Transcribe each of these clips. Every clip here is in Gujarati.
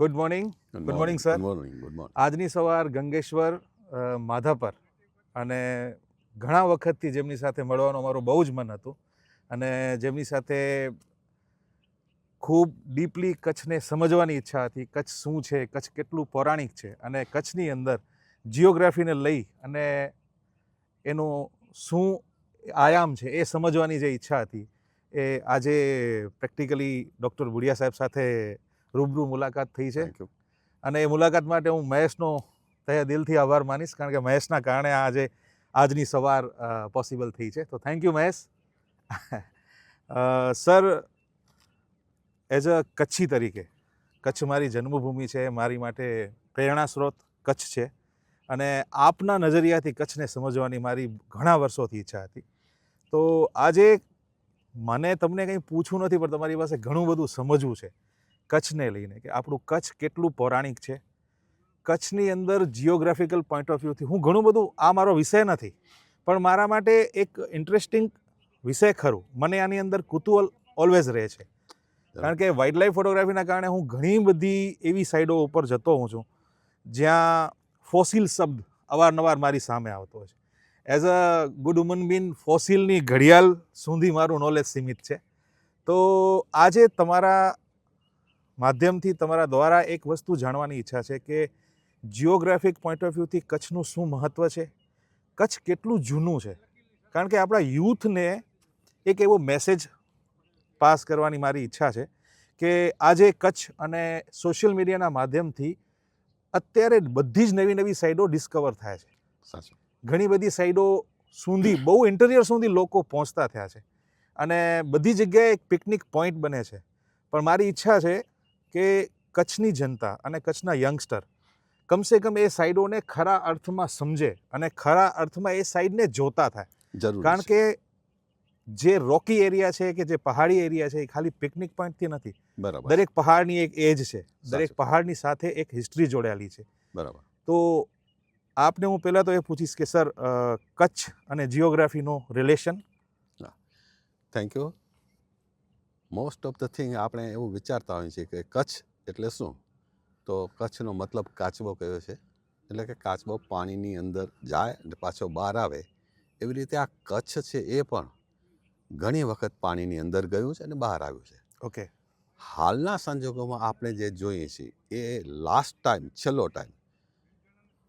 Good morning. Good morning sir. Good morning. Good morning. આજની સવાર ગંગેશ્વર માધાપર અને ઘણા વખતથી જેમની સાથે મળવાનું અમારું બહુ જ મન હતું અને જેમની સાથે ખૂબ ડીપલી કચ્છને સમજવાની ઈચ્છા હતી. કચ્છ શું છે, કચ્છ કેટલું પૌરાણિક છે અને કચ્છની અંદર જિયોગ્રાફીને લઈ અને એનું શું આયામ છે એ સમજવાની જે ઈચ્છા હતી એ આજે પ્રેક્ટિકલી ડૉક્ટર બુડિયા સાહેબ સાથે રૂબરૂ મુલાકાત થઈ છે. Thank you. અને એ મુલાકાત માટે હું મહેશનો તહે દિલથી આભાર માનીશ, કારણ કે મહેશના કારણે આજની સવાર પોસિબલ થઈ છે. તો thank you Mahesh. Sir, as a Kutchi તરીકે કચ્છ મારી જન્મભૂમિ છે, મારી માટે પ્રેરણા સ્ત્રોત કચ્છ છે અને આપના નજરિયાથી કચ્છને સમજવાની મારી ઘણા વર્ષોથી ઈચ્છા હતી. તો આજે મને તમને કંઈ પૂછવું નથી, પણ તમારી પાસે ઘણું બધું સમજવું છે કચ્છને લઈને, કે આપણું કચ્છ કેટલું પૌરાણિક છે. કચ્છની અંદર જિયોગ્રાફિકલ પોઈન્ટ ઓફ વ્યૂથી હું ઘણું બધું, આ મારો વિષય નથી પણ મારા માટે એક ઇન્ટરેસ્ટિંગ વિષય ખરું. મને આની અંદર કુતૂહલ ઓલવેઝ રહે છે, કારણ કે વાઇલ્ડ લાઈફ ફોટોગ્રાફીના કારણે હું ઘણી બધી એવી સાઈડો ઉપર જતો હોઉં છું જ્યાં ફોસિલ શબ્દ અવારનવાર મારી સામે આવતો હોય છે. એઝ અ ગુડ વુમન બીન ફોસિલની ઘડિયાળ સુધી મારું નોલેજ સીમિત છે. તો આજે તમારા માધ્યમથી, તમારા દ્વારા એક વસ્તુ જાણવાની ઈચ્છા છે કે જિયોગ્રાફિક પોઈન્ટ ઓફ વ્યૂથી કચ્છનું શું મહત્ત્વ છે, કચ્છ કેટલું જૂનું છે. કારણ કે આપણા યુથને એક એવો મેસેજ પાસ કરવાની મારી ઈચ્છા છે કે આજે કચ્છ અને સોશિયલ મીડિયાના માધ્યમથી અત્યારે બધી જ નવી નવી સાઈડો ડિસ્કવર થાય છે. સાચું. ઘણી બધી સાઈડો સુધી, બહુ ઇન્ટિરિયર સુધી લોકો પહોંચતા થયા છે અને બધી જગ્યાએ એક પિકનિક પોઈન્ટ બને છે. પણ મારી ઈચ્છા છે કે કચ્છની જનતા અને કચ્છના યંગસ્ટર કમસે કમ એ સાઈડોને ખરા અર્થમાં સમજે અને ખરા અર્થમાં એ સાઈડને જોતા થાય. જરૂર. કારણ કે જે રોકી એરિયા છે, કે જે પહાડી એરિયા છે, એ ખાલી પિકનિક પોઈન્ટથી નથી. બરાબર. દરેક પહાડની એક એજ છે, દરેક સાચું. પહાડની સાથે એક હિસ્ટ્રી જોડાયેલી છે. બરાબર. તો આપને હું પહેલાં તો એ પૂછીશ કે સર, કચ્છ અને જિયોગ્રાફીનો relation. Thank you. Most of the thing આપણે એવું વિચારતા હોઈએ છીએ કે કચ્છ એટલે શું, તો કચ્છનો મતલબ કાચબો કયો છે, એટલે કે કાચબો પાણીની અંદર જાય અને પાછો બહાર આવે. એવી રીતે આ કચ્છ છે એ પણ ઘણી વખત પાણીની અંદર ગયું છે અને બહાર આવ્યું છે. ઓકે. હાલના સંજોગોમાં આપણે જે જોઈએ છીએ એ લાસ્ટ ટાઈમ, છેલ્લો ટાઈમ,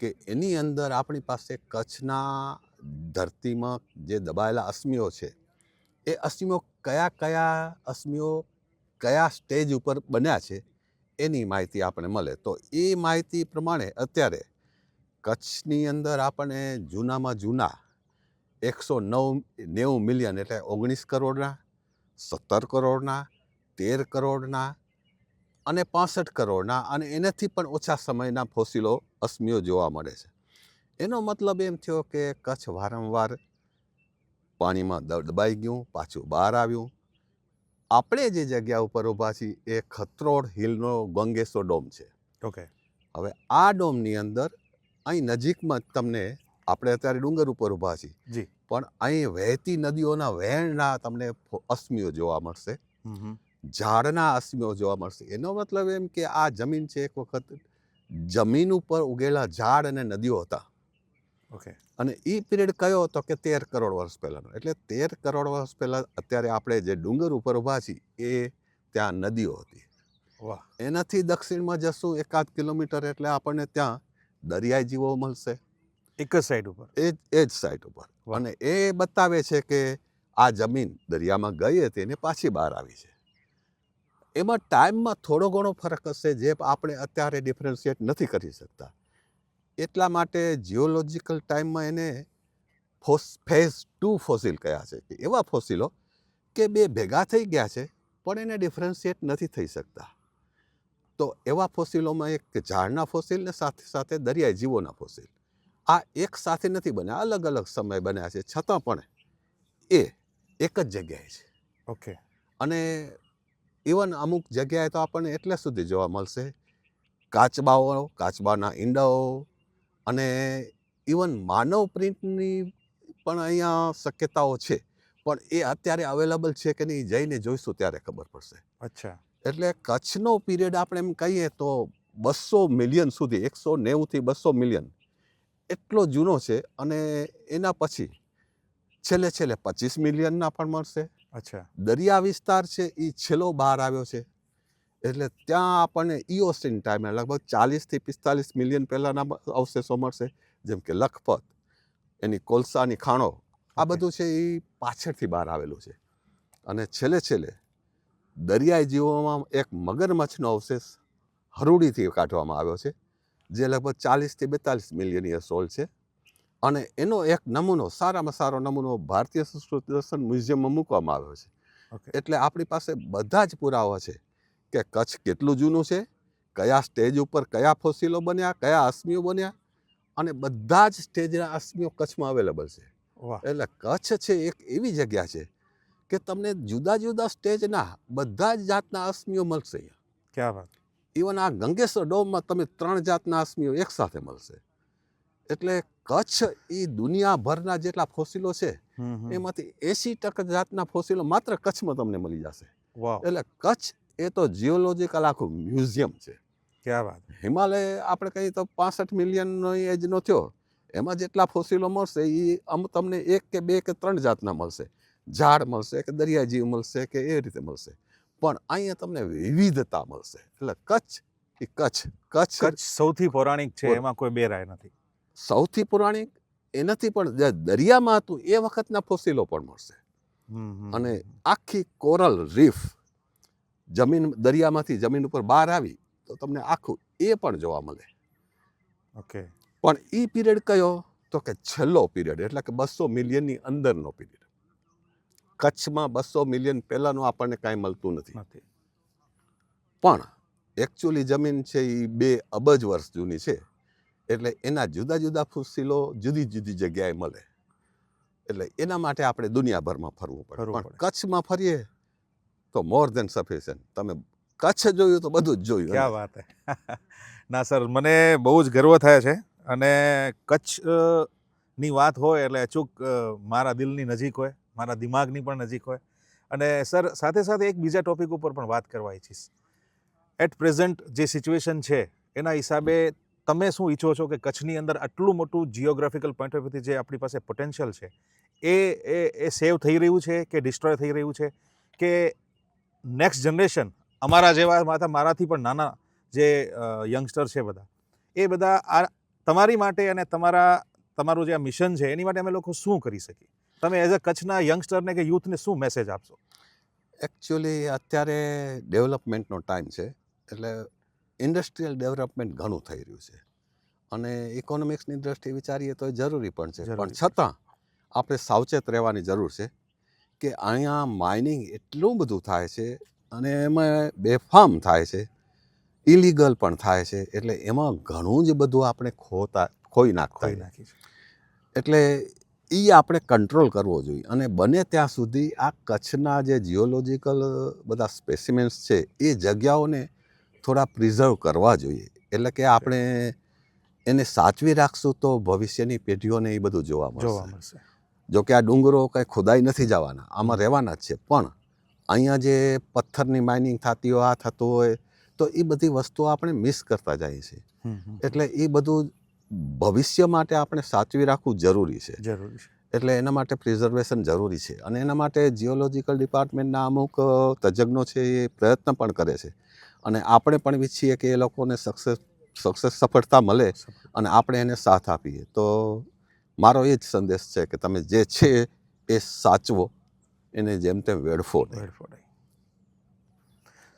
કે એની અંદર આપણી પાસે કચ્છના ધરતીમાં જે દબાયેલા અશ્મિઓ છે એ અશ્મિઓ કયા સ્ટેજ ઉપર બન્યા છે એની માહિતી આપણને મળે. તો એ માહિતી પ્રમાણે અત્યારે કચ્છની અંદર આપણને જૂનામાં જૂના 190 મિલિયન એટલે 19 કરોડના, 17 કરોડના, 13 કરોડના અને 65 કરોડના અને એનાથી પણ ઓછા સમયના ફોસિલો અશ્મિઓ જોવા મળે છે. એનો મતલબ એમ થયો કે કચ્છ વારંવાર પાણીમાં દબાઈ ગયું, પાછું બહાર આવ્યું. આપણે જે જગ્યા ઉપર ઊભા છીએ એ ખત્રોડ હિલનો ગંગેશ્વર ડોમ છે. ઓકે. હવે આ ડોમની અંદર અહીં નજીકમાં જ તમને, આપણે અત્યારે ડુંગર ઉપર ઊભા છીએ, જી. પણ અહીં વહેતી નદીઓના વહેણના તમને અશ્મિઓ જોવા મળશે, ઝાડના અશ્મિઓ જોવા મળશે. એનો મતલબ એમ કે આ જમીન છે, એક વખત જમીન ઉપર ઉગેલા ઝાડ અને નદીઓ હતા. ઓકે. અને એ પીરિયડ કયો હતો કે 13 કરોડ વર્ષ પહેલાંનો. એટલે 13 કરોડ વર્ષ પહેલાં અત્યારે આપણે જે ડુંગર ઉપર ઊભા છીએ એ ત્યાં નદીઓ હતી. વાહ. એનાથી દક્ષિણમાં જશું 1-8 કિલોમીટર એટલે આપણને ત્યાં દરિયાઈ જીવો મળશે, એક જ સાઈડ ઉપર. એ જ સાઈડ ઉપર. વાહ. અને એ બતાવે છે કે આ જમીન દરિયામાં ગઈ હતી અને પાછી બહાર આવી છે. એમાં ટાઈમમાં થોડો ઘણો ફરક હશે જે આપણે અત્યારે ડિફરન્શિએટ નથી કરી શકતા. એટલા માટે જિયોલોજિકલ ટાઈમમાં એને ફેઝ 2 ફોસિલ કહ્યા છે, કે એવા ફોસિલો કે બે ભેગા થઈ ગયા છે પણ એને ડિફરન્શિએટ નથી થઈ શકતા. તો એવા ફોસિલોમાં એક ઝાડના ફોસિલ ને સાથે સાથે દરિયાઈ જીવોના ફોસિલ, આ એક સાથે નથી બન્યા, અલગ અલગ સમય બન્યા છે, છતાં પણ એ એક જ જગ્યાએ છે. ઓકે. અને ઇવન અમુક જગ્યાએ તો આપણને એટલે સુધી જોવા મળશે કાચબાઓ, કાચબાના ઈંડાઓ અને ઇવન માનવ પ્રિન્ટની પણ અહીંયા શક્યતાઓ છે. પણ એ અત્યારે અવેલેબલ છે કે નહીં, જઈને જોઈશું ત્યારે ખબર પડશે. અચ્છા. એટલે કચ્છનો પીરિયડ આપણે એમ કહીએ તો 200 મિલિયન સુધી 190 થી 200 મિલિયન એટલો જૂનો છે. અને એના પછી છેલ્લે 25 મિલિયનના પણ મળશે. અચ્છા. દરિયા વિસ્તાર છે એ છેલ્લો બહાર આવ્યો છે. એટલે ત્યાં આપણને ઇઓસીન ટાઈમે લગભગ 40 થી 45 મિલિયન પહેલાના અવશેષો મળશે. જેમ કે લખપત, એની કોલસાની ખાણો, આ Okay. બધું છે એ પાછળથી બહાર આવેલું છે. અને છેલ્લે દરિયાઈ જીવોમાં એક મગરમચ્છનો અવશેષ હરુડીથી કાઢવામાં આવ્યો છે, જે લગભગ 40 થી 42 મિલિયન યર્સ ઓલ્ડ છે. અને એનો એક નમૂનો, સારામાં સારો નમૂનો ભારતીય સંસ્કૃતિ દર્શન મ્યુઝિયમમાં મૂકવામાં આવ્યો છે. Okay. એટલે આપણી પાસે બધા જ પુરાવા છે કે કચ્છ કેટલું જૂનું છે, કયા સ્ટેજ ઉપર કયા ફોસિલો બન્યા, કયા અશ્મિઓ બન્યા, અને બધા જ સ્ટેજના અશ્મિઓ કચ્છમાં અવેલેબલ છે. વાહ. એટલે કચ્છ છે એક એવી જગ્યા છે કે તમને જુદા જુદા સ્ટેજના બધા જ જાતના અશ્મિઓ મળશે અહીંયા. ક્યાં વાત. ઇવન આ ગંગેશ્વર ડોમમાં તમે 3 જાતના અશ્મિઓ એકસાથે મળશે. એટલે કચ્છ એ દુનિયાભરના જેટલા ફોસિલો છે એમાંથી 80% જાતના ફોસિલો માત્ર કચ્છમાં તમને મળી જશે. વાહ. એટલે કચ્છ એ તો જીઓલોજીકલ આખું મ્યુઝિયમ છે. ક્યાં વાત. હિમાલય આપણે કહીએ તો 65 મિલિયનનો એજનો થયો, એમાં જેટલા ફોસિલો મળશે એ તમને 1 કે 2 કે 3 જાતના મળશે. ઝાડ મળશે કે દરિયા જીવ મળશે કે એ રીતે મળશે, પણ અહીંયા તમને વિવિધતા મળશે. એટલે કચ્છ એ કચ્છ કચ્છ સૌથી પૌરાણિક છે, પૌ- એમાં કોઈ બે રાય નથી. સૌથી પુરાણિક એનાથી પણ જે દરિયામાં હતું એ વખતના ફોસિલો પણ મળશે. અને આખી કોરલ રીફ જમીન, દરિયામાંથી જમીન ઉપર બહાર આવી તો તમને આખું એ પણ જોવા મળે. ઓકે. પણ એ પીરિયડ કયો તો કે છેલ્લો પીરિયડ, એટલે કે 200 મિલિયનની અંદરનો પીરિયડ. કચ્છમાં 200 મિલિયન પહેલાંનું આપણને કાંઈ મળતું નથી. નથી. પણ એકચ્યુઅલી જમીન છે એ 2 અબજ વર્ષ જૂની છે. એટલે એના જુદા જુદા ફોસિલો જુદી જુદી જગ્યાએ મળે. એટલે એના માટે આપણે દુનિયાભરમાં ફરવું પડે. ફરવું પણ પડે. કચ્છમાં ફરીએ તો મોર દેન સફિશિયન્ટ. તમે કચ્છ જોયું તો બધું જ જોયું. ક્યાં વાત હે. ના સર, મને બહુ જ ગર્વ થાય છે. અને કચ્છ ની વાત હોય એટલે અચૂક મારા દિલની નજીક હોય, મારા દિમાગની પણ નજીક હોય. અને સર, સાથે સાથે એક બીજા ટોપિક ઉપર પણ વાત કરવા ઈચ્છીશ. એટ પ્રેઝન્ટ જે સિચ્યુએશન છે એના હિસાબે તમે શું ઈચ્છો છો કે કચ્છની અંદર આટલું મોટું જિયોગ્રાફિકલ પોઈન્ટ ઓફ વ્યૂથી જે આપણી પાસે પોટેન્શિયલ છે એ સેવ થઈ રહ્યું છે કે ડિસ્ટ્રોય થઈ રહ્યું છે, કે નેક્સ્ટ જનરેશન અમારા જેવા મારાથી પણ નાના જે યંગસ્ટર છે બધા, એ બધા આ તમારી માટે અને તમારું જે આ મિશન છે એની માટે અમે લોકો શું કરી શકીએ? તમે એઝ અ કચ્છના યંગસ્ટરને કે યુથને શું મેસેજ આપશો? એકચ્યુઅલી અત્યારે ડેવલપમેન્ટનો ટાઈમ છે. એટલે ઇન્ડસ્ટ્રીયલ ડેવલપમેન્ટ ઘણું થઈ રહ્યું છે. અને ઇકોનોમિક્સની દ્રષ્ટિએ વિચારીએ તો એ જરૂરી પણ છે. જરૂરી પણ છતાં આપણે સાવચેત રહેવાની જરૂર છે કે અહીંયા માઇનિંગ એટલું બધું થાય છે અને એમાં બેફામ થાય છે, ઇલીગલ પણ થાય છે. એટલે એમાં ઘણું જ બધું આપણે ખોઈ નાખતા ખોઈ હોઈએ. નાખી છે. એટલે એ આપણે કંટ્રોલ કરવો જોઈએ. અને બને ત્યાં સુધી આ કચ્છના જે જીઓલોજીકલ બધા સ્પેસિમેન્સ છે એ જગ્યાઓને થોડા પ્રિઝર્વ કરવા જોઈએ. એટલે કે આપણે એને સાચવી રાખશું તો ભવિષ્યની પેઢીઓને એ બધું જોવા મળશે. જો કે આ ડુંગરો કંઈ ખોદાઈ નથી જવાના, આમાં રહેવાના જ છે. પણ અહીંયા જે પથ્થરની માઇનિંગ થતી હોય, આ થતું હોય, તો એ બધી વસ્તુઓ આપણે મિસ કરતા જઈએ છીએ. એટલે એ બધું ભવિષ્ય માટે આપણે સાચવી રાખવું જરૂરી છે. જરૂરી છે. એટલે એના માટે પ્રિઝર્વેશન જરૂરી છે. અને એના માટે જીઓલોજીકલ ડિપાર્ટમેન્ટના અમુક તજજ્ઞો છે એ પ્રયત્ન પણ કરે છે. અને આપણે પણ ઈચ્છીએ કે એ લોકોને સફળતા મળે અને આપણે એને સાથ આપીએ. તો મારો એ જ સંદેશ છે કે તમે જે છે એ સાચવો, એને જેમ તેમ વેડફો નહીં.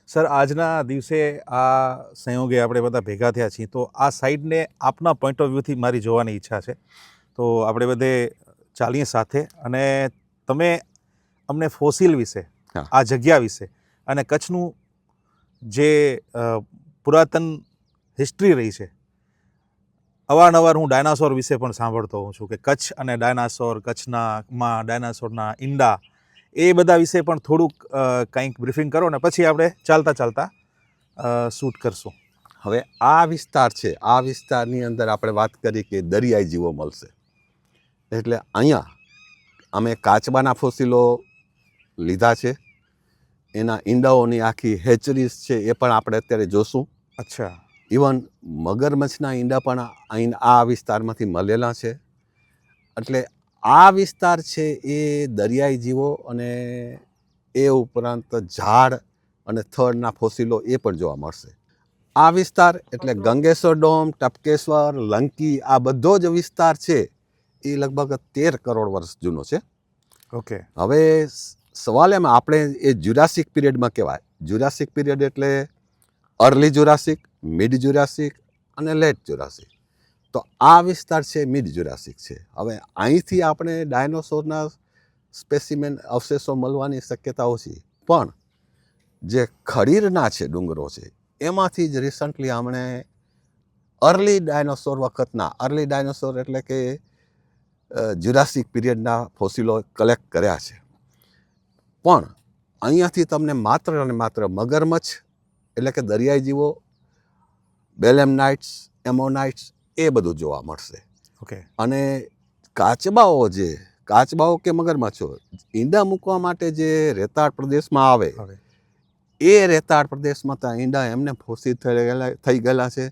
સર, આજના દિવસે આ સંયોગે આપણે બધા ભેગા થયા છીએ, તો આ સાઈડને આપના પોઈન્ટ ઓફ વ્યૂથી મારી જોવાની ઈચ્છા છે. તો આપણે બધે ચાલીએ સાથે, અને તમે અમને ફોસિલ વિશે, હા. આ જગ્યા વિશે અને કચ્છનું જે પુરાતન હિસ્ટ્રી રહી છે, અવારનવાર હું ડાયનાસોર વિશે પણ સાંભળતો હોઉં છું કે કચ્છ અને ડાયનાસોર, કચ્છમાં ડાયનાસોરના ઈંડા, એ બધા વિશે પણ થોડુંક કંઈક બ્રીફિંગ કરો ને પછી આપણે ચાલતા ચાલતા શૂટ કરશું. હવે આ વિસ્તાર છે, આ વિસ્તારની અંદર આપણે વાત કરી કે દરિયાઈ જીવો મળશે. એટલે અહીંયા અમે કાચબાના ફોસિલો લીધા છે. એના ઈંડાઓની આખી હેચરીઝ છે એ પણ આપણે અત્યારે જોશું. અચ્છા. ઇવન મગરમચ્છના ઈંડા પણ અહીં આ વિસ્તારમાંથી મળેલા છે. એટલે આ વિસ્તાર છે એ દરિયાઈ જીવો અને એ ઉપરાંત ઝાડ અને થડના ફોસિલો એ પણ જોવા મળશે. આ વિસ્તાર એટલે ગંગેશ્વર ડોમ, ટપકેશ્વર, લંકી, આ બધો જ વિસ્તાર છે એ લગભગ 13 કરોડ વર્ષ જૂનો છે. ઓકે. હવે સવાલ એમાં આપણે એ જ્યુરાસિક પીરિયડમાં કહેવાય. જ્યુરાસિક પીરિયડ એટલે અર્લી જ્યુરાસિક, મિડ જ્યુરાસિક અને લેટ જ્યુરાસિક. તો આ વિસ્તાર છે મિડ જ્યુરાસિક છે. હવે અહીંથી આપણે ડાયનોસોરના સ્પેસિમેન અવશેષો મળવાની શક્યતા ઓછી, પણ જે ખડીરના છે ડુંગરો છે એમાંથી જ રિસન્ટલી આપણે અર્લી ડાયનોસોર વખતના, અર્લી ડાયનોસોર એટલે કે જ્યુરાસિક પીરિયડના ફોસિલો કલેક્ટ કર્યા છે. પણ અહીંયાથી તમને માત્ર અને માત્ર મગરમચ્છ એટલે કે દરિયાઈ જીવો, બેલેમનાઇટ્સ, એમોનાઇટ્સ એ બધું જોવા મળશે. ઓકે. અને કાચબાઓ કે મગરમચ્છો ઈંડા મૂકવા માટે જે રેતાળ પ્રદેશમાં આવે, હવે એ રેતાળ પ્રદેશમાં ત્યાં ઈંડા એમને ફોસિલ થઈ ગયેલા છે.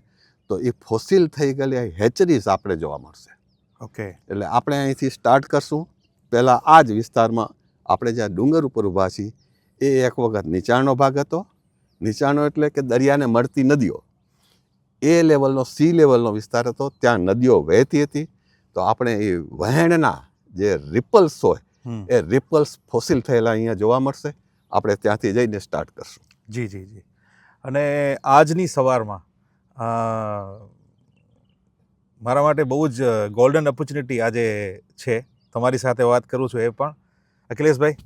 તો એ ફોસિલ થઈ ગયેલી હેચરીઝ આપણે જોવા મળશે. ઓકે. એટલે આપણે અહીંથી સ્ટાર્ટ કરશું. પહેલાં આ જ વિસ્તારમાં આપણે જ્યાં ડુંગર ઉપર ઊભા છીએ એ એક વખત નીચાણનો ભાગ હતો. નીચાણો એટલે કે દરિયાને મળતી નદીઓ, એ લેવલનો સી લેવલનો વિસ્તાર હતો. ત્યાં નદીઓ વહેતી હતી. તો આપણે એ વહેણના જે રિપલ્સ હોય એ રિપલ્સ ફોસિલ થયેલા અહીંયા જોવા મળશે. આપણે ત્યાંથી જઈને સ્ટાર્ટ કરશું. જી જી જી. અને આજની સવારમાં મારા માટે બહુ જ ગોલ્ડન ઓપોર્ચ્યુનિટી આજે છે તમારી સાથે વાત કરું છું. એ પણ અખિલેશભાઈ,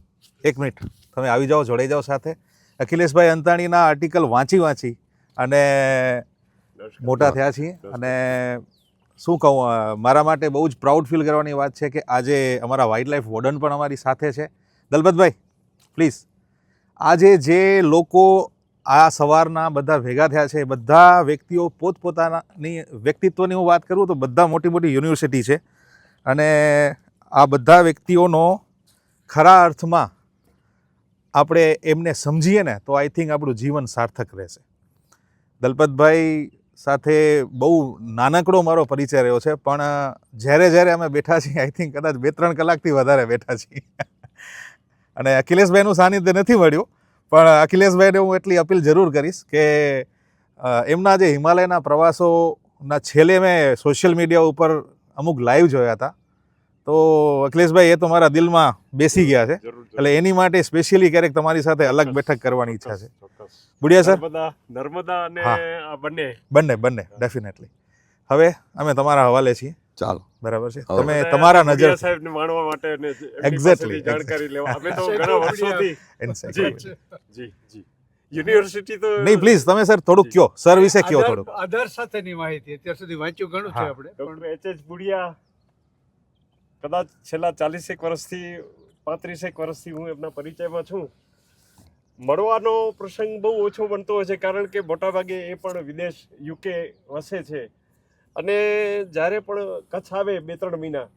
1 મિનિટ તમે આવી જાઓ, જોડાઈ જાઓ સાથે. અખિલેશભાઈ અંતાણીના આર્ટિકલ વાંચી અને મોટા થયા છીએ. અને શું કહું, મારા માટે બહુ જ પ્રાઉડ ફીલ કરવાની વાત છે કે આજે અમારા વાઇલ્ડ લાઈફ વોર્ડન પણ અમારી સાથે છે. દલપતભાઈ પ્લીઝ, આજે જે લોકો આ સવારના બધા ભેગા થયા છે, બધા વ્યક્તિઓ પોતપોતાની વ્યક્તિત્વની હું વાત કરું તો બધા મોટી મોટી યુનિવર્સિટી છે. અને આ બધા વ્યક્તિઓનો ખરા અર્થમાં આપણે એમને સમજીએ ને તો આઈ થિંક આપણું જીવન સાર્થક રહેશે. દલપતભાઈ સાથે બહુ નાનકડો મારો પરિચય રહ્યો છે, પણ જ્યારે અમે બેઠા છીએ આઈ થિંક કદાચ 2-3 કલાકથી વધારે બેઠા છીએ. અને અખિલેશભાઈનું સાનિધ્ય નથી મળ્યું, પણ અખિલેશભાઈને હું એટલી અપીલ જરૂર કરીશ કે એમના જે હિમાલયના પ્રવાસોના છેલ્લે મેં સોશિયલ મીડિયા ઉપર અમુક લાઈવ જોયા હતા. તો અખિલેશભાઈ, એ તો મારા દિલમાં બેસી ગયા છે. એટલે એની માટે સ્પેશિયલી ક્યારેક તમારી સાથે અલગ બેઠક કરવાની ઈચ્છા છે. બુડિયા સર, નર્મદા અને આ બંને ડેફિનેટલી. હવે અમે તમારા હવાલે છીએ. ચાલો, બરાબર છે. તમે તમારા નજર સાહેબને માણવા માટે અને એક્ઝેક્ટલી જાણકારી લેવા અમે તો ઘણા વર્ષોથી જી યુનિવર્સિટી તો નહીં, પ્લીઝ તમે સર થોડુંક કયો, સર વિશે કયો થોડુંક. આધાર સાથેની માહિતી અત્યાર સુધી વાંચ્યું ઘણું છે આપણે. Doctor H.H. બુડિયા કદાચ છેલ્લા 40 વર્ષથી 35 વર્ષથી હું એમના પરિચયમાં છું. મળવાનો પ્રસંગ બહુ ઓછો બનતો હોય છે, કારણ કે મોટાભાગે એ પણ વિદેશ UK વસે છે. અને જ્યારે પણ કચ્છ આવે 2-3 મહિના,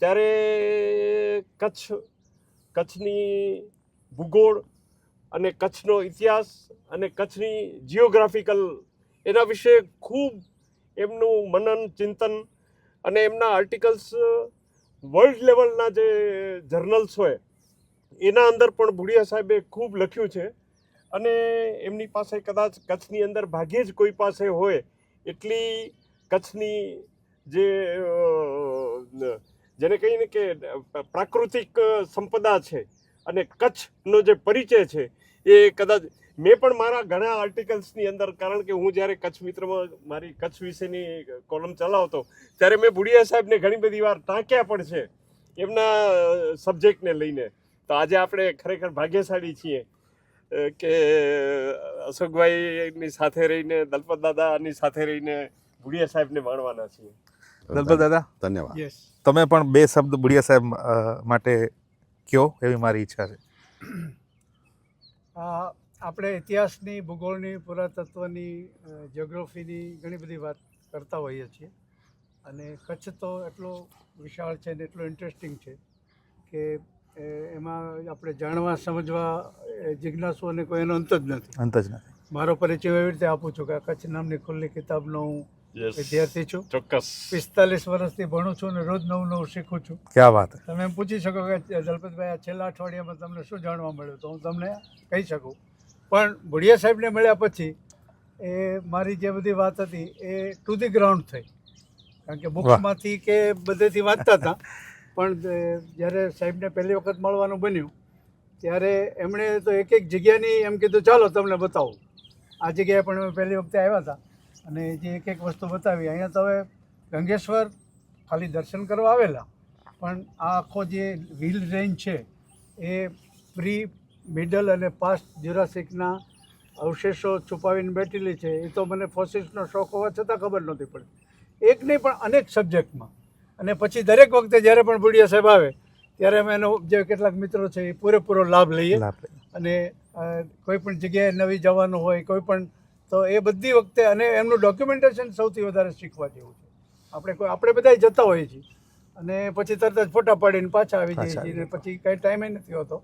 ત્યારે કચ્છની ભૂગોળ અને કચ્છનો ઇતિહાસ અને કચ્છની જિયોગ્રાફિકલ એના વિશે ખૂબ એમનું મનન ચિંતન અને એમના આર્ટિકલ્સ વર્લ્ડ લેવલના જે જર્નલ્સ હોય એના અંદર પણ બુડિયા સાહેબે ખૂબ લખ્યું છે. અને એમની પાસે કદાચ કચ્છની અંદર ભાગ્યે જ કોઈ પાસે હોય એટલી કચ્છની જેને કહીને કે પ્રાકૃતિક સંપદા છે અને કચ્છનો જે પરિચય છે એ કદાચ મેં પણ મારા ઘણા આર્ટિકલ્સની અંદર, કારણ કે હું જ્યારે કચ્છ મિત્રમાં મારી કચ્છ વિશેની કોલમ ચલાવતો ત્યારે મેં બુડિયા સાહેબને ઘણી બધી વાર ટાંક્યા પણ છે એમના સબ્જેક્ટને લઈને. તો આજે આપણે ખરેખર ભાગ્યશાળી છીએ કે અશોકભાઈની સાથે રહીને, દલપત દાદાની સાથે રહીને બુડિયા સાહેબને માણવાના છીએ. દલપત દાદા, ધન્યવાદ. યસ, તમે પણ 2 શબ્દ બુડિયા સાહેબ માટે કયો એવી મારી ઈચ્છા છે. આપણે ઇતિહાસની, ભૂગોળની, પુરાતત્વની, જિયોગ્રાફીની ઘણી બધી વાત કરતા હોઈએ છીએ. અને કચ્છ તો એટલો વિશાળ છે ને એટલો ઇન્ટરેસ્ટિંગ છે કે એમાં આપણે જાણવા સમજવા જિજ્ઞાસુ અને કોઈ એનો અંત જ નથી. મારો પરિચય એવી રીતે આપું છું કે આ કચ્છ નામની ખુલ્લી કિતાબનો હું Yes. વિદ્યાર્થી છું. ચોક્કસ 45 વર્ષથી ભણું છું અને રોજ નવું શીખું છું. ક્યાં વાત હે. તમે એમ પૂછી શકો કે દલપતભાઈ આ છેલ્લા અઠવાડિયામાં તમને શું જાણવા મળ્યું, તો હું તમને કહી શકું. પણ ભુડિયા સાહેબને મળ્યા પછી એ મારી જે બધી વાત હતી એ ટુ ધી ગ્રાઉન્ડ થઈ. કારણ કે બુક્સમાંથી કે બધેથી વાંચતા હતા, પણ જ્યારે સાહેબને પહેલી વખત મળવાનું બન્યું ત્યારે એમણે તો એક એક જગ્યાની એમ કીધું ચાલો તમને બતાવું. આ જગ્યાએ પણ અમે પહેલી વખતે આવ્યા હતા અને જે એક એક વસ્તુ બતાવી. અહીંયા તો હવે ગંગેશ્વર ખાલી દર્શન કરવા આવેલા, પણ આ આખો જે વ્હીલ રેન્જ છે એ પ્રી મિડલ અને પાસ્ટ જ્યુરાસિકના અવશેષો છુપાવીને બેઠેલી છે. એ તો મને ફોસિલ્સનો શોખ હોવા છતાં ખબર નહોતી પડી. એક નહીં પણ અનેક સબ્જેક્ટમાં. અને પછી દરેક વખતે જ્યારે પણ ભુડિયા સાહેબ આવે ત્યારે અમે એનો જે કેટલાક મિત્રો છે એ પૂરેપૂરો લાભ લઈએ. અને કોઈ પણ જગ્યાએ નવી જવાનું હોય કોઈ પણ, તો એ બધી વખતે, અને એમનું ડોક્યુમેન્ટેશન સૌથી વધારે શીખવા જેવું છે. આપણે બધા જતા હોઈએ છીએ અને પછી તરત જ ફોટા પાડીને પાછા આવી જઈએ છીએ ને પછી કંઈ ટાઈમે નથી હોતો.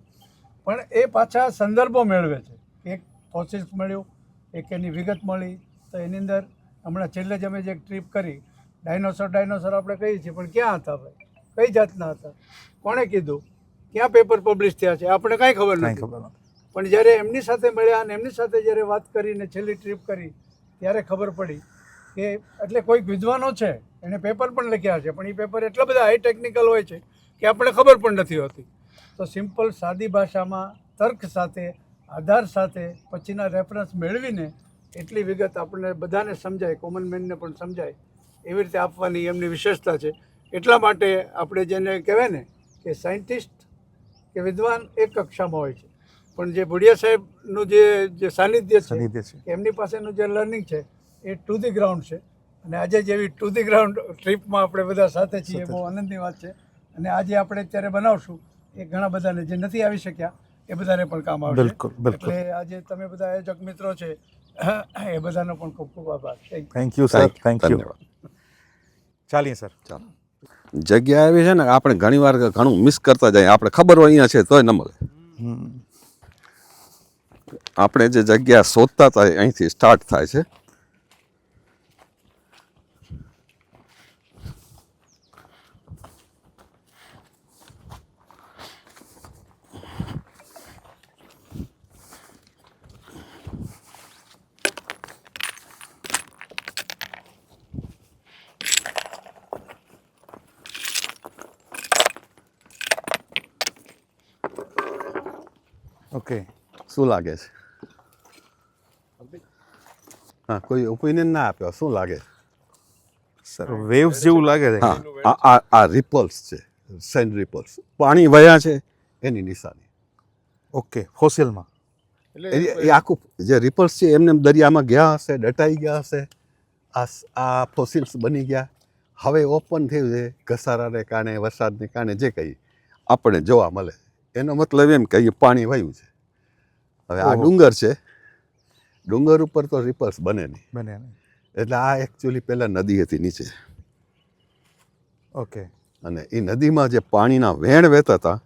પણ એ પાછા સંદર્ભો મેળવે છે. એક ફોસિલ્સ મળ્યું, એક એની વિગત મળી, તો એની અંદર હમણાં છેલ્લે જ અમે જે ટ્રીપ કરી, ડાયનોસર આપણે કહીએ છીએ, પણ ક્યાં હતા ભાઈ, કઈ જાતના હતા, કોણે કીધું, ક્યાં પેપર પબ્લિશ થયા છે, આપણે કાંઈ ખબર નથી. પણ જ્યારે એમની સાથે મળ્યા અને એમની સાથે જ્યારે વાત કરીને છેલ્લી ટ્રીપ કરી ત્યારે ખબર પડી કે એટલે કોઈક વિદ્વાનો છે એણે પેપર પણ લખ્યા છે, પણ એ પેપર એટલા બધા હાઈ ટેકનિકલ હોય છે કે આપણને ખબર પણ નથી હોતી. તો સિમ્પલ સાદી ભાષામાં તર્ક સાથે, આધાર સાથે, પછીના રેફરન્સ મેળવીને એટલી વિગત આપણને બધાને સમજાય, કોમન મેનને પણ સમજાય એવી રીતે આપવાની એમની વિશેષતા છે. એટલા માટે આપણે જેને કહેવાય ને કે સાયન્ટિસ્ટ કે વિદ્વાન એક કક્ષામાં હોય છે, પણ જે ભુડિયા સાહેબનું જે સાનિધ્ય છે, એમની પાસેનું જે લર્નિંગ છે એ ટુ ધી ગ્રાઉન્ડ છે. અને આજે જેવી ટુ ધી ગ્રાઉન્ડ ટ્રીપમાં આપણે બધા સાથે છીએ, બહુ આનંદની વાત છે. અને આજે આપણે અત્યારે બનાવશું એ ઘણા બધાને જે નથી આવી શક્યા એ બધાને પણ કામ આવશે. એટલે આજે તમે બધા આયોજક મિત્રો છે એ બધાનો પણ ખૂબ ખૂબ આભાર. Thank you sir, thank you. ચાલીએ સર. ચાલો. જગ્યા એવી છે ને આપણે ઘણીવાર ઘણું મિસ કરતા જાય. આપણે ખબર હોય અહીંયા છે તોય ન મળે. આપણે જે જગ્યા શોધતા હતા અહીંથી સ્ટાર્ટ થાય છે. ઓકે, શું લાગે છે? હા, કોઈ ઓપિનિયન ના આપ્યો. શું લાગે સર? વેવ્સ જેવું લાગે છે. હા, આ રિપલ્સ છે, સેન્ડ રિપલ્સ, પાણી વયા છે એની નિશાની. ઓકે, ફોસિલમાં એ આખું જે રિપલ્સ છે એમને દરિયામાં ગયા હશે, દટાઈ ગયા હશે, આ ફોસિલ્સ બની ગયા. હવે ઓપન થયું છે ઘસારાને કારણે, વરસાદને કારણે, જે કંઈ આપણે જોવા મળે. એનો મતલબ એમ કે પાણી વયું છે. હવે આ ડુંગર છે, ડુંગર ઉપર તો રિપલ્સ બને નહીં. એટલે આ એકચ્યુઅલી પહેલાં નદી હતી નીચે. ઓકે. અને એ નદીમાં જે પાણીના વહેણ વહેતા હતા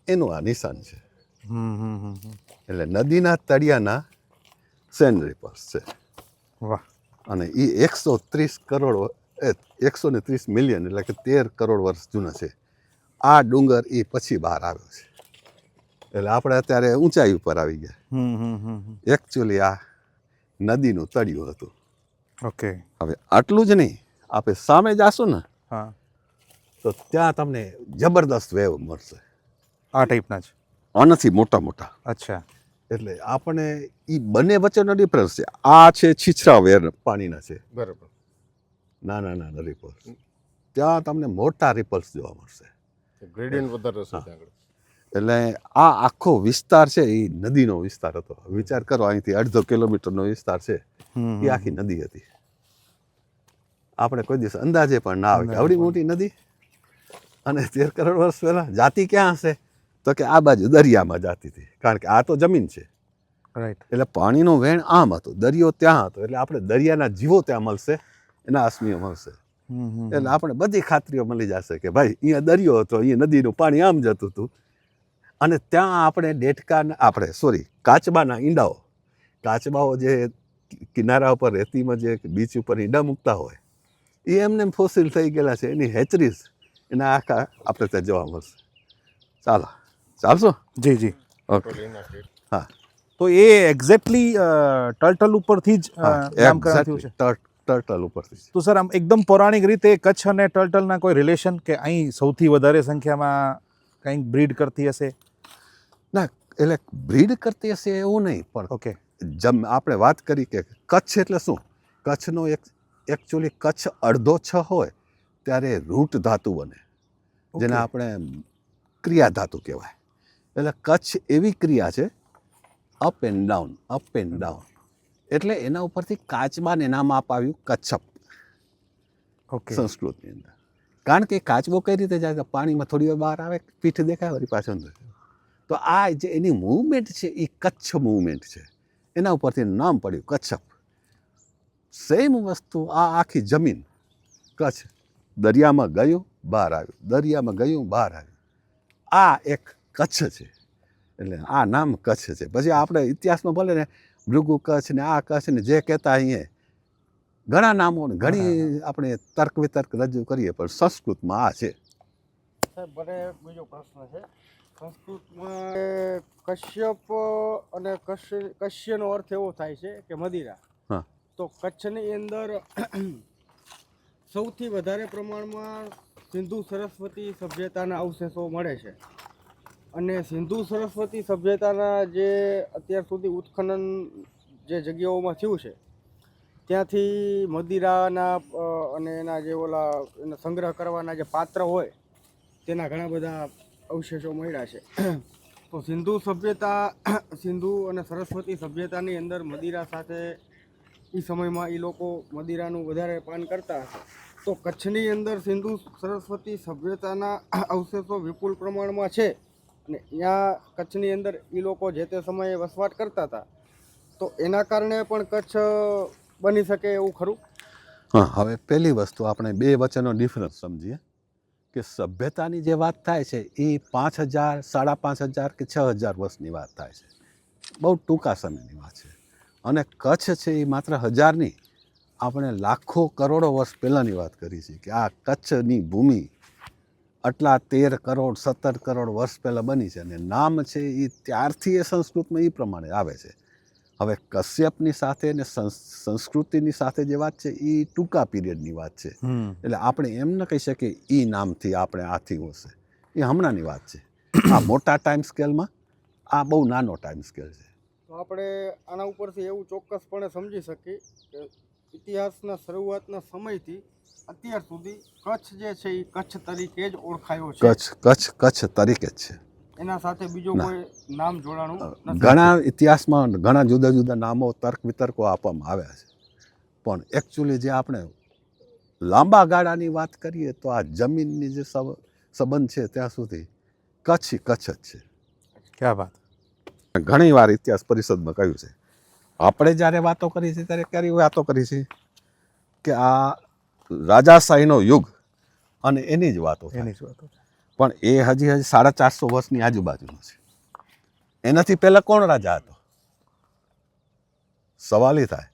એનું આ નિશાન છે. એટલે નદીના તળિયાના સેન્ડ રિપલ્સ છે. વાહ. અને એ 130 કરોડ 130 મિલિયન એટલે કે 13 કરોડ વર્ષ જૂના છે. આ ડુંગર એ પછી બહાર આવ્યો છે. એટલે આપણે અત્યારે ઊંચાઈ ઉપર આવી ગયા. એકચ્યુઅલી આ નદીનું તળિયું હતું. ઓકે. હવે આટલું જ નહીં, આપણે સામે જાશું ને તો ત્યાં તમને જબરદસ્ત વેવ મળશે. આ ટાઈપના જ? આનાથી મોટા મોટા. અચ્છા. એટલે આપણે એ બંને વચ્ચેનો ડિફરન્સ છે. આ છે છીછરા વેર પાણીના છે, બરાબર, નાના નાના રિપલ્સ. ત્યાં તમને મોટા રિપલ્સ જોવા મળશે. ગ્રેડિયન્ટ વધારે હશે ત્યાં આગળ. એટલે આ આખો વિસ્તાર છે એ નદીનો વિસ્તાર હતો. વિચાર કરો, અહીંથી 1.5 કિલોમીટરનો વિસ્તાર છે, એ આખી નદી હતી. આપણે કોઈ દિવસ અંદાજે પણ ના આવે કે આવડી મોટી નદી. અને 13 કરોડ વર્ષ પહેલા જાતિ ક્યાં હશે? તો કે આ બાજુ દરિયામાં જાતી હતી, કારણ કે આ તો જમીન છે. રાઈટ. એટલે પાણીનો વેણ આમ હતો, દરિયો ત્યાં હતો. એટલે આપણે દરિયાના જીવો ત્યાં મળશે, એના અસ્મિઓ મળશે. એટલે આપણે બધી ખાતરીઓ મળી જશે કે ભાઈ અહીંયા દરિયો હતો, અહીંયા નદીનું પાણી આમ જતું હતું. અને ત્યાં આપણે કાચબાના ઈંડાઓ કાચબાઓ જે કિનારા ઉપર રેતીમાં જે બીચ ઉપર ઈંડા મૂકતા હોય એ એમને ફોસિલ થઈ ગયેલા છે, એની હેચરીઝ એના આખા આપણે ત્યાં જોવા મળશે. ચાલશો? જી જી. ટોટલ એના છે. હા, તો એ એક્ઝેક્ટલી ટર્ટલ ઉપરથી જ નામકરણ થયું છે. ટર્ટલ ઉપરથી. તો સર આમ એકદમ પૌરાણિક રીતે કચ્છ અને ટર્ટલના કોઈ રિલેશન કે અહીં સૌથી વધારે સંખ્યામાં કંઈક બ્રીડ કરતી હશે? ના, એટલે બ્રીડ કરતી હશે એવું નહીં, પણ ઓકે. આપણે વાત કરી કે કચ્છ એટલે શું, કચ્છનો એકચ્યુઅલી કચ્છ અડધો છ હોય ત્યારે રૂટ ધાતુ બને, જેને આપણે ક્રિયા ધાતુ કહેવાય. એટલે કચ્છ એવી ક્રિયા છે, અપ એન્ડ ડાઉન. એટલે એના ઉપરથી કાચબાને નામ આપ્યું કચ્છપ ઓકે. સંસ્કૃતની અંદર. કારણ કે કાચબો કઈ રીતે જાય તો પાણીમાં થોડી વાર બહાર આવે, પીઠ દેખાય વળી પાછો અંદર. તો આ જે એની મૂવમેન્ટ છે એ કચ્છ મૂવમેન્ટ છે, એના ઉપરથી નામ પડ્યું કચ્છપ. સેમ વસ્તુ આ આખી જમીન કચ્છ, દરિયામાં ગયું બહાર આવ્યું, દરિયામાં ગયું બહાર આવ્યું, આ એક કચ્છ છે. એટલે આ નામ કચ્છ છે. પછી આપણે ઇતિહાસમાં ભલે ને ભૃગુ કચ્છ ને આ કચ્છ ને જે કહેતા અહીંયા ઘણા નામો ને ઘણી આપણે તર્ક વિતર્ક રજૂ કરીએ, પણ સંસ્કૃતમાં આ છે. સાહેબ, મને બીજો પ્રશ્ન છે. સંસ્કૃતમાં કશ્યપ અને કશ્યનો અર્થ એવો થાય છે કે મદિરા. હા. તો કચ્છની અંદર સૌથી વધારે પ્રમાણમાં સિંધુ સરસ્વતી સભ્યતાના અવશેષો મળે છે, અને સિંધુ સરસ્વતી સભ્યતાના જે અત્યાર સુધી ઉત્ખનન જે જગ્યાઓમાં થયું છે ત્યાંથી મદિરાના અને એના જે એનો સંગ્રહ કરવાના જે પાત્ર હોય તેના ઘણા બધા અવશેષો મળ્યા છે. તો સિંધુ અને સરસ્વતી સભ્યતાની અંદર મદિરા સાથે એ સમયમાં એ લોકો મદિરાનું વધારે પાન કરતા હશે. તો કચ્છની અંદર સિંધુ સરસ્વતી સભ્યતાના અવશેષો વિપુલ પ્રમાણમાં છે, અને ત્યાં કચ્છની અંદર એ લોકો જે તે સમયે વસવાટ કરતા હતા, તો એના કારણે પણ કચ્છ બની શકે એવું ખરું? હા, હવે પહેલી વસ્તુ આપણે બે વચ્ચેનો ડિફરન્સ સમજીએ કે સભ્યતાની જે વાત થાય છે એ 5000, 5500 કે 6000 વર્ષની વાત થાય છે, બહુ ટૂંકા સમયની વાત છે. અને કચ્છ છે એ માત્ર 1000 નહીં, આપણે લાખો કરોડો વર્ષ પહેલાંની વાત કરી છે કે આ કચ્છની ભૂમિ આટલા 13 કરોડ 17 કરોડ વર્ષ પહેલાં બની છે, અને નામ છે એ ત્યારથી એ સંસ્કૃતમાં એ પ્રમાણે આવે છે. હવે કશ્યપની સાથે ને સંસ્કૃતિની સાથે જે વાત છે એ ટૂંકા પીરિયડની વાત છે, એટલે આપણે એમ ન કહી શકીએ એ નામથી આપણે આથી હશે, એ હમણાંની વાત છે. આ મોટા ટાઈમ સ્કેલમાં આ બહુ નાનો ટાઈમ સ્કેલ છે. તો આપણે આના ઉપરથી એવું ચોક્કસપણે સમજી શકીએ કે ઇતિહાસના શરૂઆતના સમયથી અત્યાર સુધી કચ્છ જે છે એ કચ્છ તરીકે જ ઓળખાયો છે. કચ્છ તરીકે જ છે, એના સાથે બીજો કોઈ નામ જોડાણું નથી. ઘણા ઇતિહાસમાં ઘણા જુદા જુદા નામો તર્ક વિતર્કો આપવામાં આવ્યા છે, પણ એકચ્યુઅલી જે આપણે લાંબા ગાળાની વાત કરીએ તો આ જમીનની જે સંબંધ છે ત્યાં સુધી કચ્છ જ છે. ક્યાં વાત. ઘણી વાર ઇતિહાસ પરિષદમાં કહ્યું છે, આપણે જ્યારે વાતો કરી છે ત્યારે ક્યારે વાતો કરી છે કે આ રાજાશાહીનો યુગ અને એની જ વાતો થાય. પણ એ હજી 450 વર્ષની આજુબાજુનું છે. એનાથી પહેલા કોણ રાજા હતો સવાલ એ થાય.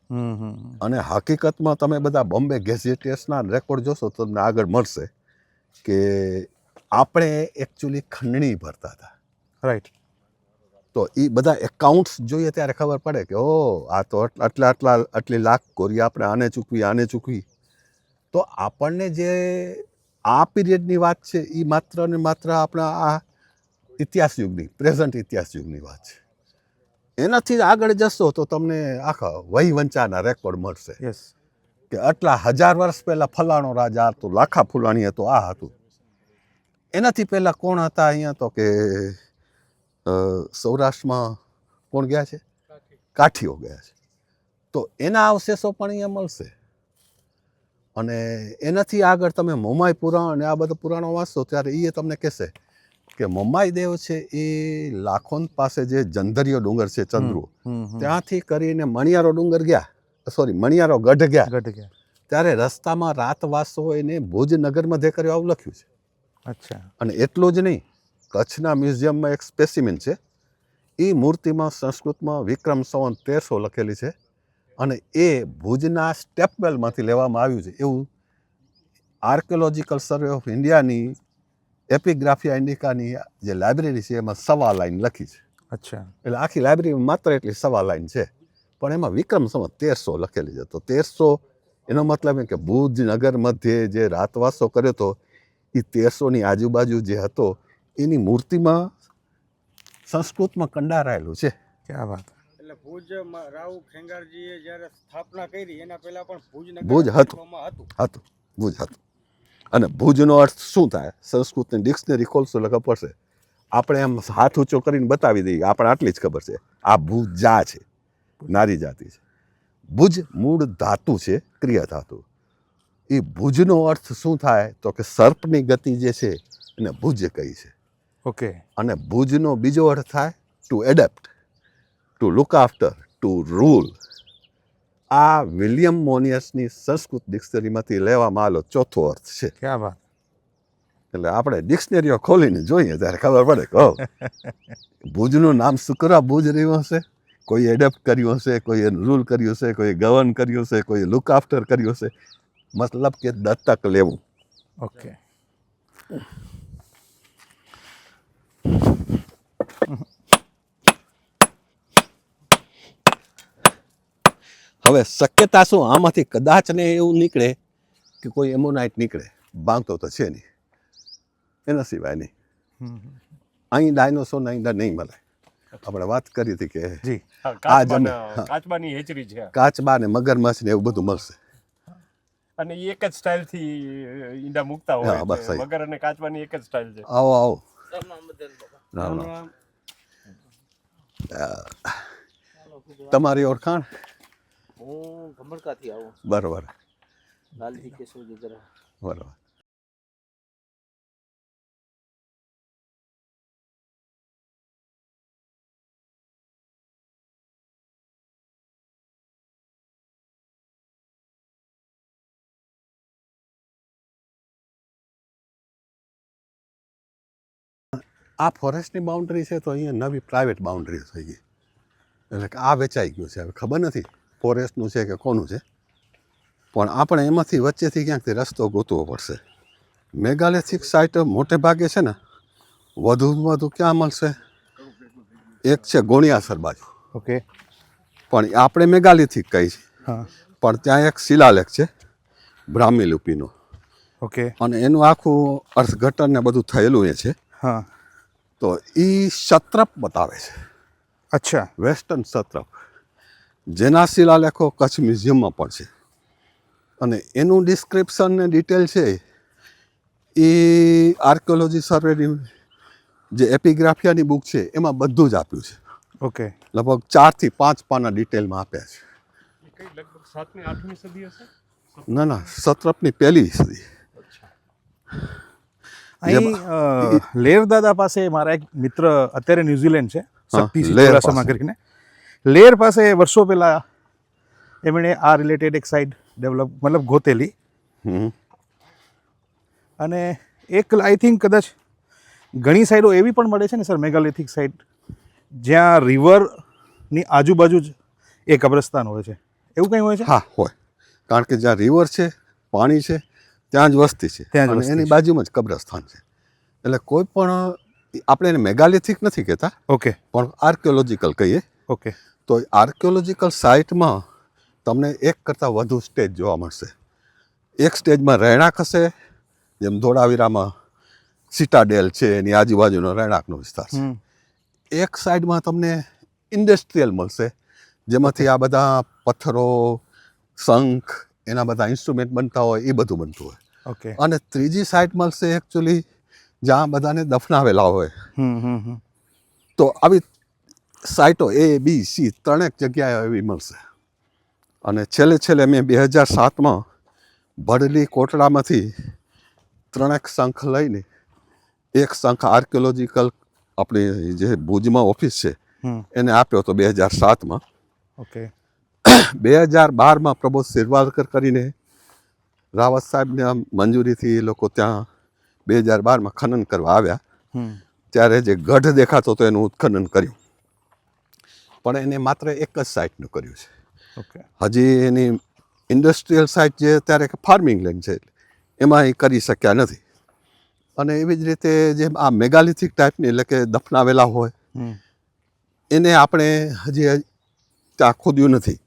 અને હકીકતમાં તમે બધા બોમ્બે ગેઝેટિયર્સના રેકોર્ડ જોશો તો તમને આગળ મળશે કે આપણે એકચ્યુઅલી ખંડણી ભરતા હતા. રાઈટ. તો એ બધા એકાઉન્ટ્સ જોઈએ ત્યારે ખબર પડે કે આ તો આટલી લાખ કોરી આપણે આને ચૂકવી. તો આપણને જે આ પીરિયડની વાત છે એ માત્ર ને માત્ર આપણા આ ઇતિહાસ યુગની, પ્રેઝન્ટ ઇતિહાસ યુગની વાત છે. એનાથી આગળ જશો તો તમને આખા વહીવંચાના રેકોર્ડ મળશે કે આટલા 1000 વર્ષ પહેલાં ફલાણો રાજા હતો, લાખા ફુલાણી હતો, આ હતું. એનાથી પહેલાં કોણ હતા અહીંયા તો કે સૌરાષ્ટ્રમાં કોણ ગયા છે? કાઠીઓ ગયા છે. તો એના અવશેષો પણ અહીંયા મળશે. અને એનાથી આગળ તમે મોમાઈ પુરાણ અને આ બધા પુરાણો વાંચશો ત્યારે એ તમને કહેશે કે મોમાઈ દેવ છે એ લાખોન પાસે જે જંધરીયો ડુંગર છે ચંદ્રુ, ત્યાંથી કરીને મણિયારો ડુંગર ગયા, મણિયારો ગઢ ગયા, ત્યારે રસ્તામાં રાતવાસો એને ભુજનગરમાં જે કર્યું આવું લખ્યું છે. અચ્છા. અને એટલું જ નહીં, કચ્છના મ્યુઝિયમમાં એક સ્પેસિમેન છે, એ મૂર્તિમાં સંસ્કૃતમાં વિક્રમ સંવત 1300 લખેલી છે અને એ ભુજના સ્ટેપવેલમાંથી લેવામાં આવ્યું છે એવું આર્કિયોલોજીકલ સર્વે ઓફ ઇન્ડિયાની એપિગ્રાફિયા ઇન્ડિકાની જે લાઇબ્રેરી છે એમાં 1.25 લાઈન લખી છે. અચ્છા. એટલે આખી લાઇબ્રેરીમાં માત્ર એટલી 1.25 લાઈન છે, પણ એમાં વિક્રમ સંવત 1300 લખેલી છે. તો 1300 એનો મતલબ એ કે ભુજ નગર મધ્યે જે રાતવાસો કર્યો હતો એ 1300ની આજુબાજુ જે હતો એની મૂર્તિમાં સંસ્કૃતમાં કંડારાયેલું છે. ક્યાં વાત. એટલે ભુજ રાવ ખેંગારજીએ જ્યારે સ્થાપના કરી એના પહેલા પણ ભુજ ભુજ હતું. હતું. ભુજ હતું. અને ભુજનો અર્થ શું થાય સંસ્કૃતની ડિક્શનરી ખોલશો એટલે ખબર છે. આપણે એમ હાથ ઊંચો કરીને બતાવી દઈએ આપણે આટલી જ ખબર છે. આ ભુજા છે, નારી જાતિ છે. ભુજ મૂળ ધાતુ છે, ક્રિયા ધાતુ. એ ભુજનો અર્થ શું થાય તો કે સર્પની ગતિ જે છે એને ભુજ કહી છે. ઓકે. અને ભુજનો બીજો અર્થ થાય to adapt, to look after, to rule. આ વિલિયમ મોનિયસની સંસ્કૃત ડિક્શનરીમાંથી લેવામાં આવેલો ચોથો અર્થ છે. ક્યાં વાત. એટલે આપણે ડિક્શનરીઓ ખોલીને જોઈએ ત્યારે ખબર પડે કે ભુજનું નામ શું કરવા ભુજ રહ્યું હશે. કોઈ એડેપ્ટ કર્યું હશે, કોઈ રૂલ કર્યું હશે, કોઈ ગવર્ન કર્યું હશે, કોઈ લુક આફ્ટર કર્યું હશે. મતલબ કે દત્તક લેવું. ઓકે. હવે શક્યતા શું આમાંથી કદાચ ને એવું નીકળે કે કોઈ એમોનાઇટ નીકળે, બાંધતો તો છે નહીં, એના સિવાય નહીં. અહીં ડાયનોસોરના ઈંડા નહીં મળે. આપણે વાત કરી હતી કે જી. આ જમીન કાચબાની હેચરી છે કાચબા ને મગરમચ્છ ને એવું બધું મળશે. અને એ એક જ સ્ટાઇલથી ઈંડા મૂકતા હા, હોય બસ છે. સહી. મગર અને કાચબાની એક જ સ્ટાઇલ છે. આવો આવો. ના, ના. તમારી ઓળખાણ? હું ભમરકાથી આવું, બરોબર લાલજી કેશવજી જરા. બરોબર. આ ફોરેસ્ટની બાઉન્ડ્રી છે તો અહીંયા નવી પ્રાઇવેટ બાઉન્ડ્રી થઈ ગઈ. એટલે કે આ વેચાઈ ગયું છે. હવે ખબર નથી ફોરેસ્ટનું છે કે કોનું છે, પણ આપણે એમાંથી વચ્ચેથી ક્યાંકથી રસ્તો ગોતવો પડશે. મેગાલિથિક સાઇટ મોટે ભાગે છે ને વધુમાં વધુ ક્યાં મળશે? એક છે ગોણિયાસર બાજુ, ઓકે. પણ આપણે મેગાલિથિક કહી છે, હા. પણ ત્યાં એક શિલાલેખ છે બ્રાહ્મી લિપિનો, ઓકે. અને એનું આખું અર્થઘટન ને બધું થયેલું એ છે. હા. તો એ સત્રપ બતાવે છે, અચ્છા. વેસ્ટર્ન સત્રપ, જેના શિલાલેખો કચ્છ મ્યુઝિયમમાં પણ છે. અને એનું ડિસ્ક્રિપ્શન ને ડિટેલ છે એ આર્કિયોલોજી સર્વેની જે એપિગ્રાફિયાની બુક છે એમાં બધું જ આપ્યું છે. ઓકે. લગભગ 4 થી 5 પાના ડિટેલમાં આપ્યા છે. એ કઈ લગભગ 7મી 8મી સદી હશે. ના ના, સત્રપની પહેલી સદી. અહીં લેર દાદા પાસે મારા એક મિત્ર અત્યારે ન્યુઝીલેન્ડ છે, હા, શક્તિસિંહ લેર ચુડાસમા પાસે. કરીને. લેર પાસે વર્ષો પહેલા એમણે આ રિલેટેડ એક સાઇટ ડેવલપ મતલબ ગોતેલી, હમ. અને એક આઈ થિંક કદાચ ઘણી સાઇડો એવી પણ મળે છે ને સર, મેગાલિથિક સાઇટ જ્યાં રિવરની આજુબાજુ જ એ કબ્રસ્તાન હોય છે, એવું કંઈ હોય છે? હા હોય, કારણ કે જ્યાં રિવર છે, પાણી છે, ત્યાં જ વસ્તી છે, ત્યાં જ અને વસ્તી એની છે. બાજુમાં જ કબ્રસ્તાન છે. એટલે કોઈ પણ આપણે એને મેગાલિથિક નથી કહેતા, ઓકે. પણ આર્કિયોલોજીકલ કહીએ. ઓકે. તો આર્કિયોલોજીકલ સાઇટમાં તમને એક કરતાં વધુ સ્ટેજ જોવા મળશે. એક સ્ટેજમાં રહેણાંક હશે, જેમ ધોળાવીરામાં સિટાડેલ છે એની આજુબાજુનો રહેણાંકનો વિસ્તાર છે. એક સાઈડમાં તમને ઇન્ડસ્ટ્રીયલ મળશે, જેમાંથી આ બધા પથ્થરો, શંખ, એના બધા ઇન્સ્ટ્રુમેન્ટ બનતા હોય એ બધું બનતું હોય. ઓકે. અને ત્રીજી સાઈડ મળશે એકચ્યુઅલી જ્યાં બધાને દફનાવેલા હોય. તો આવી સાઇટો A, B, C ત્રણેક જગ્યાએ એવી મળશે. અને છેલ્લે મેં 2007માં ભડલી કોટડામાંથી 3 શંખ લઈને, એક શંખ આર્કિયોલોજીકલ આપણી જે ભુજમાં ઓફિસ છે એને આપ્યો હતો 2007માં. ઓકે. 2012માં પ્રબોધ શિરવાલકર કરીને રાવત સાહેબને મંજૂરીથી એ લોકો ત્યાં 2012માં ખનન કરવા આવ્યા. ત્યારે જે ગઢ દેખાતો હતો એનું ઉત્ખનન કર્યું. પણ એને માત્ર એક જ સાઇટનું કર્યું છે. ઓકે. હજી એની ઇન્ડસ્ટ્રીયલ સાઇટ જે અત્યારે ફાર્મિંગ લેન્ડ છે એમાં એ કરી શક્યા નથી. અને એવી જ રીતે જેમ આ મેગાલિથિક ટાઈપની એટલે કે દફનાવેલા હોય એને આપણે હજી ત્યાં ખોદ્યું નથી,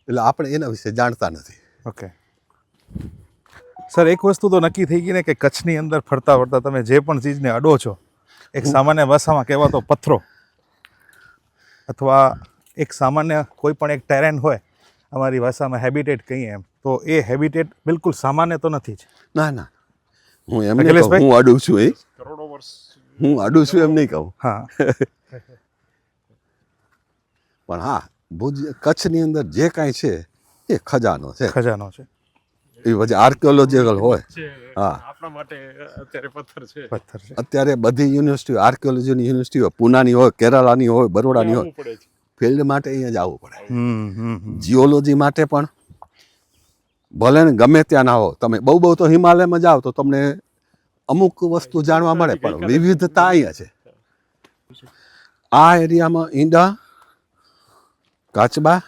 એટલે આપણે એના વિશે જાણતા નથી. ઓકે સર, એક વસ્તુ તો નક્કી થઈ ગઈ ને કે કચ્છની અંદર ફરતા ફરતા તમે જે પણ ચીજને અડો છો, એક સામાન્ય ભાષામાં કહેવાતો પથ્થરો અથવા એક સામાન્ય કોઈ પણ એક ટેરેન હોય, અમારી ભાષામાં હેબિટેટ કહીએ એમ, તો એ હેબિટેટ બિલકુલ સામાન્ય તો નથી જ. ના ના, હું એમ નહીં કહું અખિલેશભાઈ? હું અડું છું, કરોડો વર્ષ હું અડું છું એમ નહીં કહું. હા. પણ હા, ભુજ કચ્છની અંદર જે કાંઈ છે એ ખજાનો છે. ખજાનો છે. એ પછી આર્કિયોલોજીકલ હોય. છે હા. આપણા માટે અત્યારે પથ્થર છે. પથ્થર છે. અત્યારે બધી યુનિવર્સિટીઓ, આર્કિયોલોજીની યુનિવર્સિટીઓ પુનાની હોય, કેરાલાની હોય, બરોડાની હોય, આવવું પડે છે. ફિલ્ડ માટે અહીંયા જવું પડે. હમ. જીઓલોજી માટે પણ ભલે ને ગમે ત્યાં ના હો, તમે બહુ તો હિમાલયમાં જાઓ તો તમને અમુક વસ્તુ જાણવા મળે, પણ વિવિધતા અહીંયા છે. આ એરિયામાં ઈંડા, કાચબા,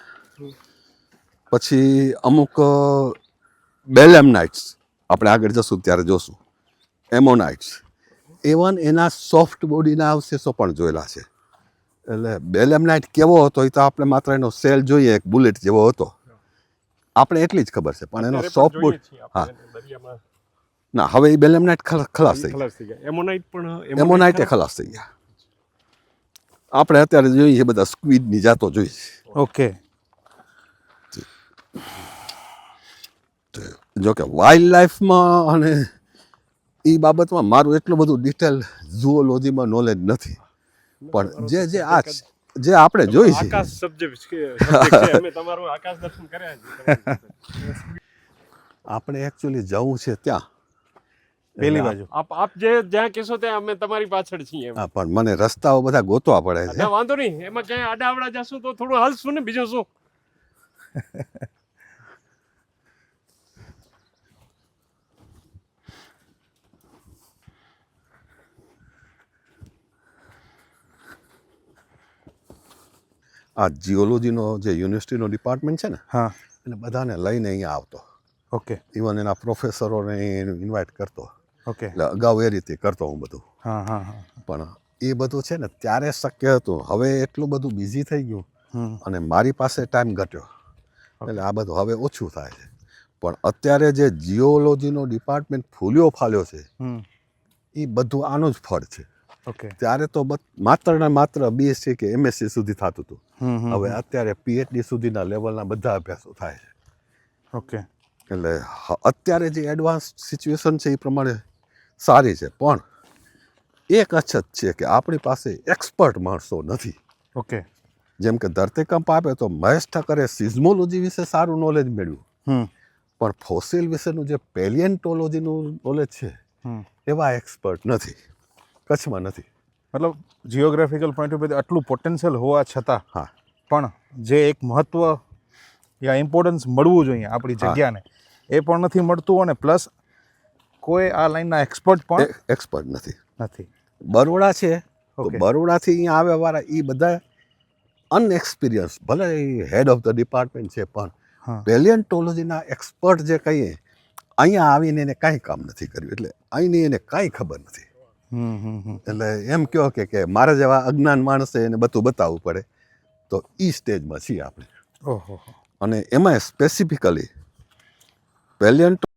પછી અમુક બેલેમનાઇટ્સ, આપણે આગળ જશું ત્યારે જોશું, એમોનાઇટ્સ, ઇવન એના સોફ્ટ બોડીના અવશેષો પણ જોયેલા છે. એટલે બેલેમનાઇટ કેવો હતો એ તો આપણે માત્ર એનો સેલ જોઈએ, એક બુલેટ જેવો હતો, આપણે એટલી જ ખબર છે. પણ એનો અત્યારે સોફ્ટ પણ બોડી, જોઈએ છીએ હા. આપણે દરિયામાં. ના, હવે એ બેલેમનાઇટ ખલાસ થઈ ગયા. ખલાસ થઈ ગયા. એમોનાઇટ પણ એમોનાઇટે ખલાસ થઈ ગયા. આપણે અત્યારે જોઈએ એ બધા સ્ક્વીડની જાતો જોઈએ છે. ઓકે. જો કે વાઇલ્ડ લાઈફમાં અને એ બાબતમાં મારું એટલું બધું ડિટેલ ઝૂઓલોજીમાં નોલેજ નથી, પણ જે આપણે જોઈ છે, આકાશ સબ્જેક્ટ છે. અમે તમારું આકાશ દર્શન કર્યા છે. આપણે એકચ્યુઅલી જવું છે ત્યાં પેલી બાજુ. આપ જ્યાં કહેશો ત્યાં અમે તમારી પાછળ છીએ એમ. હા, પણ મને રસ્તાઓ બધા ગોતવા પડે છે. ના, વાંધો નહીં, એમાં ક્યાંય આડાવડા જશું તો થોડું હાલશું ને, બીજું શું. આ જીઓલોજીનો જે યુનિવર્સિટીનો ડિપાર્ટમેન્ટ છે ને, હા. એટલે બધાને લઈને અહીંયા આવતો, ઓકે. ઇવન એના પ્રોફેસરોને ઇન્વાઇટ કરતો. ઓકે. એટલે અગાઉ એ રીતે કરતો હું બધું. હા હા હા. પણ એ બધું છે ને ત્યારે શક્ય હતું, હવે એટલું બધું બિઝી થઈ ગયું અને મારી પાસે ટાઈમ ઘટ્યો, એટલે આ બધું હવે ઓછું થાય છે. પણ અત્યારે જે જીઓલોજીનો ડિપાર્ટમેન્ટ ફૂલ્યો ફાલ્યો છે એ બધું આનું જ ફળ છે. ઓકે. ત્યારે તો માત્ર ને માત્ર બીએસસી કે એમએસસી સુધી થતું હતું. હવે અત્યારે પીએચડી સુધીના લેવલના બધા અભ્યાસો થાય છે. ઓકે. એટલે અત્યારે જે એડવાન્સ સિચ્યુએશન છે એ પ્રમાણે સારી છે, પણ એક અછત છે કે આપણી પાસે એક્સપર્ટ માણસો નથી. ઓકે. જેમ કે ધરતીકંપ આપે તો મહેશ ઠક્કરે સિઝમોલોજી વિશે સારું નોલેજ મેળવ્યું, પણ ફોસિલ વિશેનું જે પેલિયન્ટોલોજીનું નોલેજ છે એવા એક્સપર્ટ નથી, કચ્છમાં નથી. મતલબ જિયોગ્રાફિકલ પોઈન્ટ ઓફ વ્યૂ આટલું પોટેન્શિયલ હોવા છતાં હા, પણ જે એક મહત્વ યા ઇમ્પોર્ટન્સ મળવું જોઈએ આપણી હા. જગ્યાને, એ પણ નથી મળતું, અને પ્લસ કોઈ આ લાઈનના એક્સપર્ટ પણ એક્સપર્ટ નથી. નથી. બરોડા છે તો ઓકે. બરોડાથી અહીંયા આવ્યાવાળા એ બધા અનએક્સપિરિયન્સ, ભલે હેડ ઓફ ધ ડિપાર્ટમેન્ટ છે, પણ હા. પેલિયન્ટોલોજીના એક્સપર્ટ જે કહીએ અહીંયા આવીને એને કાંઈ કામ નથી કર્યું, એટલે અહીંની એને કાંઈ ખબર નથી. એટલે એમ કહો કે મારા જેવા અજ્ઞાન માણસે એને બધું બતાવવું પડે, તો એ સ્ટેજમાં છીએ આપણે. ઓહો. અને એમાં સ્પેસિફિકલી પેલિયન્ટો